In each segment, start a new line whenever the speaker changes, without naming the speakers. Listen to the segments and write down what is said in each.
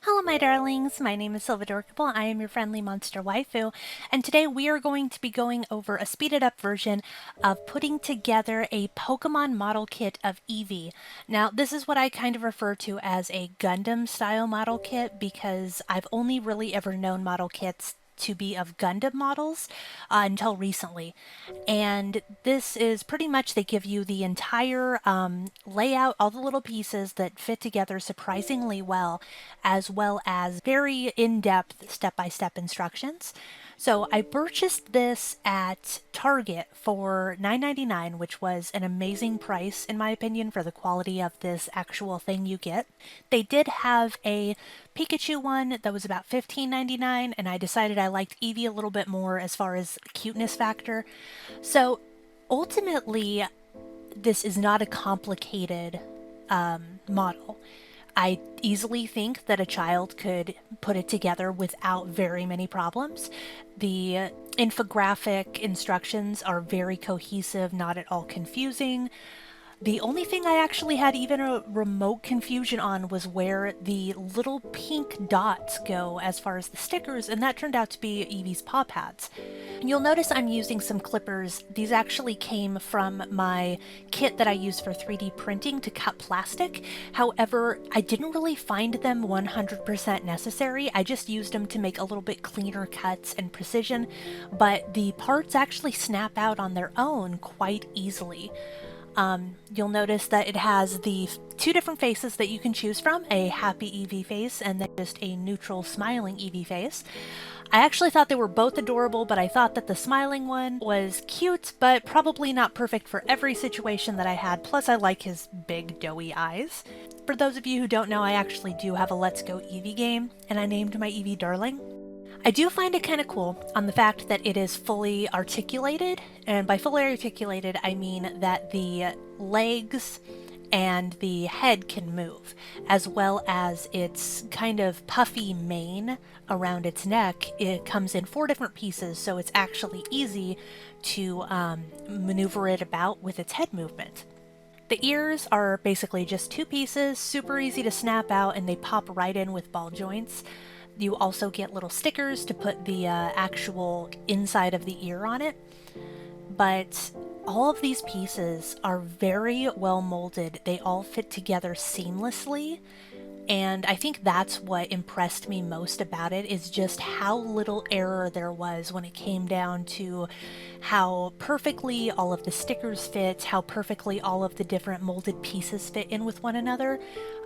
Hello my darlings, my name is Silvadorkable, I am your friendly monster waifu, and today we are going to be going over a speeded up version of putting together a Pokemon model kit of Eevee. Now this is what I kind of refer to as a Gundam style model kit because I've only really ever known model kits to be of Gundam models until recently. And this is pretty much they give you the entire layout, all the little pieces that fit together surprisingly well as very in depth step by step instructions. So I purchased this at Target for $9.99, which was an amazing price in my opinion for the quality of this actual thing you get. They did have a Pikachu one that was about $15.99, and I decided I liked Eevee a little bit more as far as cuteness factor. So ultimately, this is not a complicated model. I easily think that a child could put it together without very many problems. The infographic instructions are very cohesive, not at all confusing. The only thing I actually had even a remote confusion on was where the little pink dots go as far as the stickers, and that turned out to be Eevee's paw pads. You'll notice I'm using some clippers. These actually came from my kit that I use for 3D printing to cut plastic. However, I didn't really find them 100% necessary. I just used them to make a little bit cleaner cuts and precision, but the parts actually snap out on their own quite easily. You'll notice that it has the two different faces that you can choose from, a happy Eevee face and then just a neutral smiling Eevee face. I actually thought they were both adorable, but I thought that the smiling one was cute, but probably not perfect for every situation that I had, plus I like his big doughy eyes. For those of you who don't know, I actually do have a Let's Go Eevee game, and I named my Eevee Darling. I do find it kind of cool on the fact that it is fully articulated, and by fully articulated I mean that the legs and the head can move, as well as its kind of puffy mane around its neck. It comes in 4 different pieces, so it's actually easy to maneuver it about with its head movement. The ears are basically just 2 pieces, super easy to snap out, and they pop right in with ball joints. You also get little stickers to put the actual inside of the ear on it. But all of these pieces are very well molded. They all fit together seamlessly. And I think that's what impressed me most about it, is just how little error there was when it came down to how perfectly all of the stickers fit, how perfectly all of the different molded pieces fit in with one another.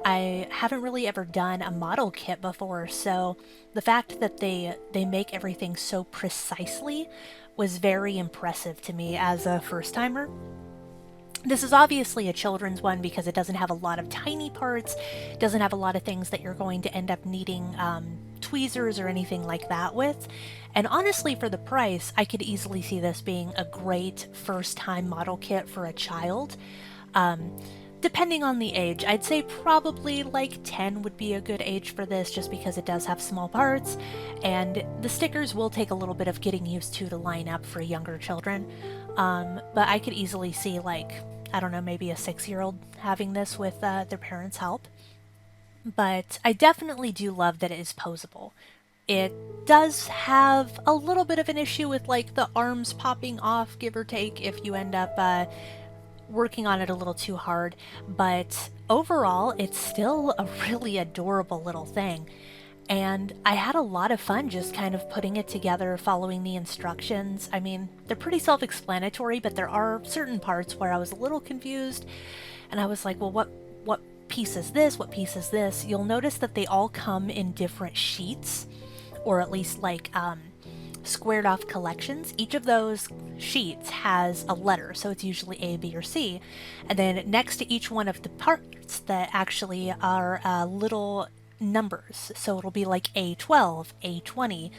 I haven't really ever done a model kit before, so the fact that they make everything so precisely was very impressive to me as a first timer. This is obviously a children's one because it doesn't have a lot of tiny parts, doesn't have a lot of things that you're going to end up needing tweezers or anything like that with. And honestly, for the price, I could easily see this being a great first-time model kit for a child. Depending on the age, I'd say probably like 10 would be a good age for this, just because it does have small parts, and the stickers will take a little bit of getting used to line up for younger children. But I could easily see, like, I don't know, maybe a 6-year-old having this with their parents' help. But I definitely do love that it is posable. It does have a little bit of an issue with, like, the arms popping off, give or take, if you end up working on it a little too hard, but overall it's still a really adorable little thing. And I had a lot of fun just kind of putting it together, following the instructions. I mean, they're pretty self-explanatory, but there are certain parts where I was a little confused, and I was like, well, what piece is this? What piece is this? You'll notice that they all come in different sheets, or at least like squared off collections. Each of those sheets has a letter, so it's usually A, B, or C. And then next to each one of the parts that actually are little numbers. So it'll be like A12, A20,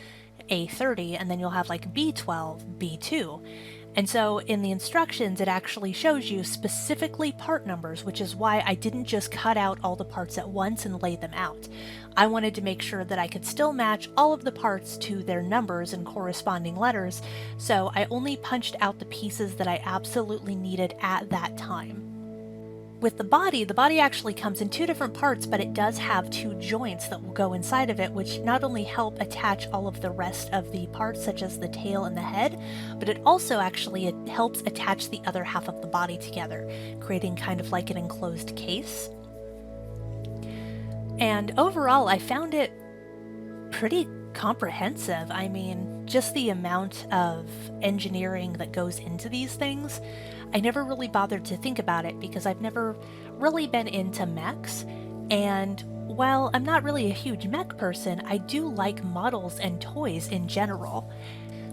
A30, and then you'll have like B12, B2. And so in the instructions, it actually shows you specifically part numbers, which is why I didn't just cut out all the parts at once and lay them out. I wanted to make sure that I could still match all of the parts to their numbers and corresponding letters, so I only punched out the pieces that I absolutely needed at that time. with the body actually comes in two different parts, but it does have two joints that will go inside of it, which not only help attach all of the rest of the parts, such as the tail and the head, but it also actually helps attach the other half of the body together, creating kind of like an enclosed case. And overall, I found it pretty comprehensive. I mean, just the amount of engineering that goes into these things, I never really bothered to think about it because I've never really been into mechs, and while I'm not really a huge mech person, I do like models and toys in general.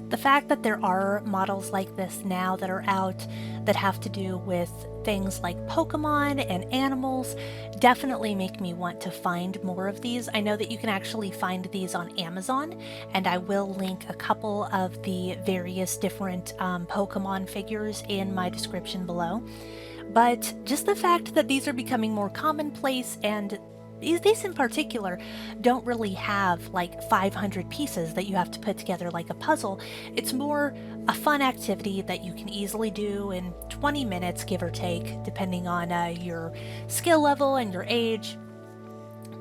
The fact that there are models like this now that are out that have to do with things like Pokemon and animals definitely make me want to find more of these. I know that you can actually find these on Amazon, and I will link a couple of the various different Pokemon figures in my description below. But just the fact that these are becoming more commonplace, and these in particular don't really have like 500 pieces that you have to put together like a puzzle. It's more a fun activity that you can easily do in 20 minutes, give or take, depending on your skill level and your age.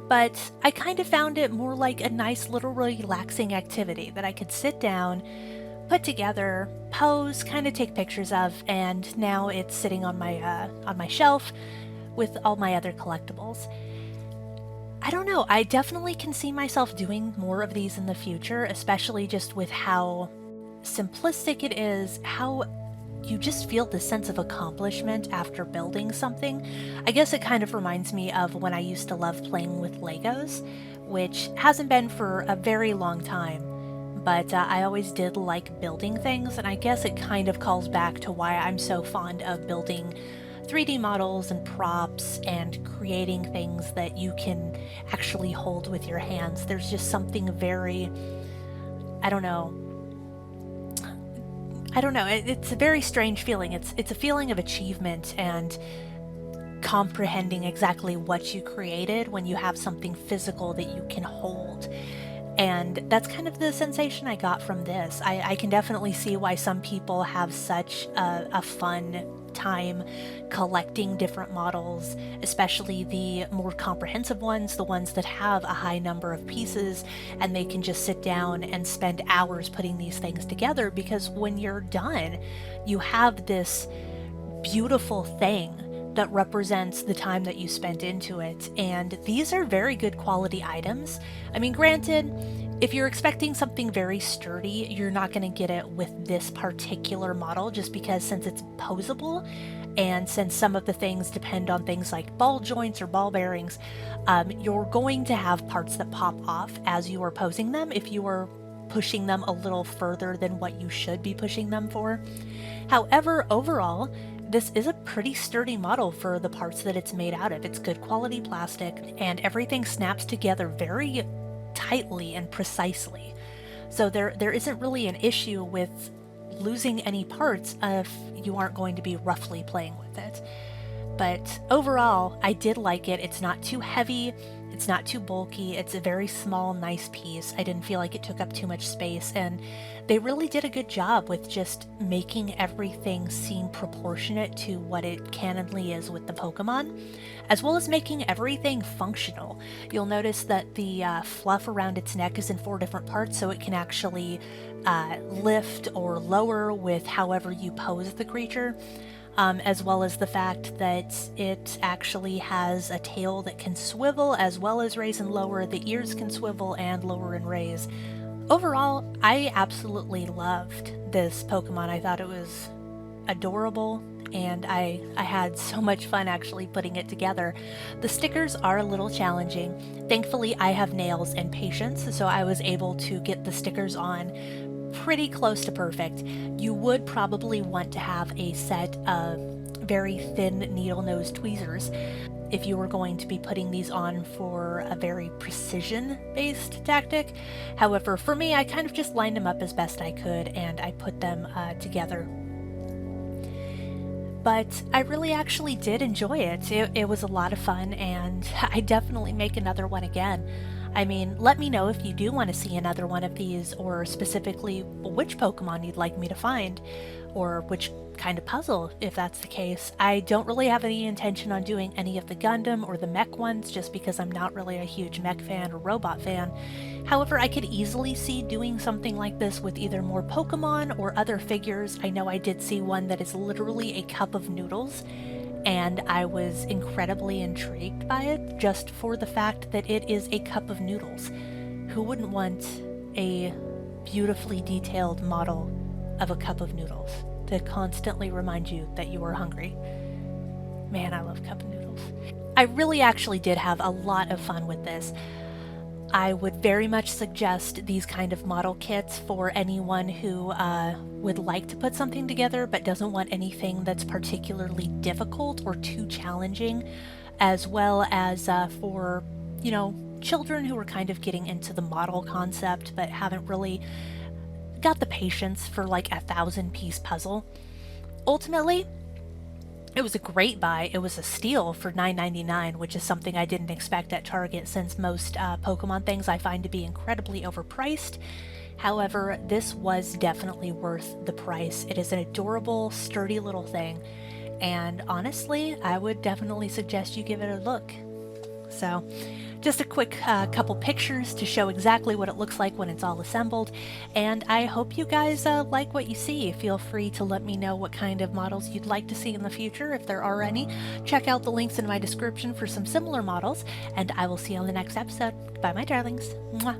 But I kind of found it more like a nice little relaxing activity that I could sit down, put together, pose, kind of take pictures of, and now it's sitting on my shelf with all my other collectibles. I don't know, I definitely can see myself doing more of these in the future, especially just with how simplistic it is, how you just feel the sense of accomplishment after building something. I guess it kind of reminds me of when I used to love playing with Legos, which hasn't been for a very long time, but I always did like building things, and I guess it kind of calls back to why I'm so fond of building 3D models and props and creating things that you can actually hold with your hands. There's just something very, I don't know, it's a very strange feeling. It's a feeling of achievement and comprehending exactly what you created when you have something physical that you can hold. And that's kind of the sensation I got from this. I can definitely see why some people have such a fun time collecting different models, especially the more comprehensive ones, the ones that have a high number of pieces, and they can just sit down and spend hours putting these things together, because when you're done, you have this beautiful thing that represents the time that you spent into it. And these are very good quality items. I mean, granted, if you're expecting something very sturdy, you're not going to get it with this particular model, just because since it's posable, and since some of the things depend on things like ball joints or ball bearings, you're going to have parts that pop off as you are posing them if you are pushing them a little further than what you should be pushing them for. However, overall, this is a pretty sturdy model for the parts that it's made out of. It's good quality plastic, and everything snaps together very tightly and precisely. So there isn't really an issue with losing any parts if you aren't going to be roughly playing with it. But overall, I did like it. It's not too heavy, it's not too bulky, it's a very small, nice piece. I didn't feel like it took up too much space, and they really did a good job with just making everything seem proportionate to what it canonly is with the Pokemon, as well as making everything functional. You'll notice that the fluff around its neck is in 4 different parts, so it can actually lift or lower with however you pose the creature. As well as the fact that it actually has a tail that can swivel as well as raise and lower. The ears can swivel and lower and raise. Overall, I absolutely loved this Pokemon. I thought it was adorable, and I had so much fun actually putting it together. The stickers are a little challenging. Thankfully, I have nails and patience, so I was able to get the stickers on pretty close to perfect. You would probably want to have a set of very thin needle nose tweezers if you were going to be putting these on for a very precision based tactic. However, for me, I kind of just lined them up as best I could and I put them together. But I really actually did enjoy it. It was a lot of fun, and I definitely make another one again. I mean, let me know if you do want to see another one of these, or specifically which Pokemon you'd like me to find, or which kind of puzzle, if that's the case. I don't really have any intention on doing any of the Gundam or the mech ones, just because I'm not really a huge mech fan or robot fan. However, I could easily see doing something like this with either more Pokemon or other figures. I know I did see one that is literally a cup of noodles, and I was incredibly intrigued by it just for the fact that it is a cup of noodles. Who wouldn't want a beautifully detailed model of a cup of noodles to constantly remind you that you are hungry? Man, I love cup of noodles. I really actually did have a lot of fun with this. I would very much suggest these kind of model kits for anyone who would like to put something together but doesn't want anything that's particularly difficult or too challenging, as well as for, you know, children who are kind of getting into the model concept but haven't really got the patience for like a 1,000-piece puzzle. Ultimately, it was a great buy. It was a steal for $9.99, which is something I didn't expect at Target, since most Pokemon things I find to be incredibly overpriced. However, this was definitely worth the price. It is an adorable, sturdy little thing, and honestly, I would definitely suggest you give it a look. So, just a quick couple pictures to show exactly what it looks like when it's all assembled, and I hope you guys like what you see. Feel free to let me know what kind of models you'd like to see in the future, if there are any. Check out the links in my description for some similar models, and I will see you on the next episode. Bye, my darlings. Mwah.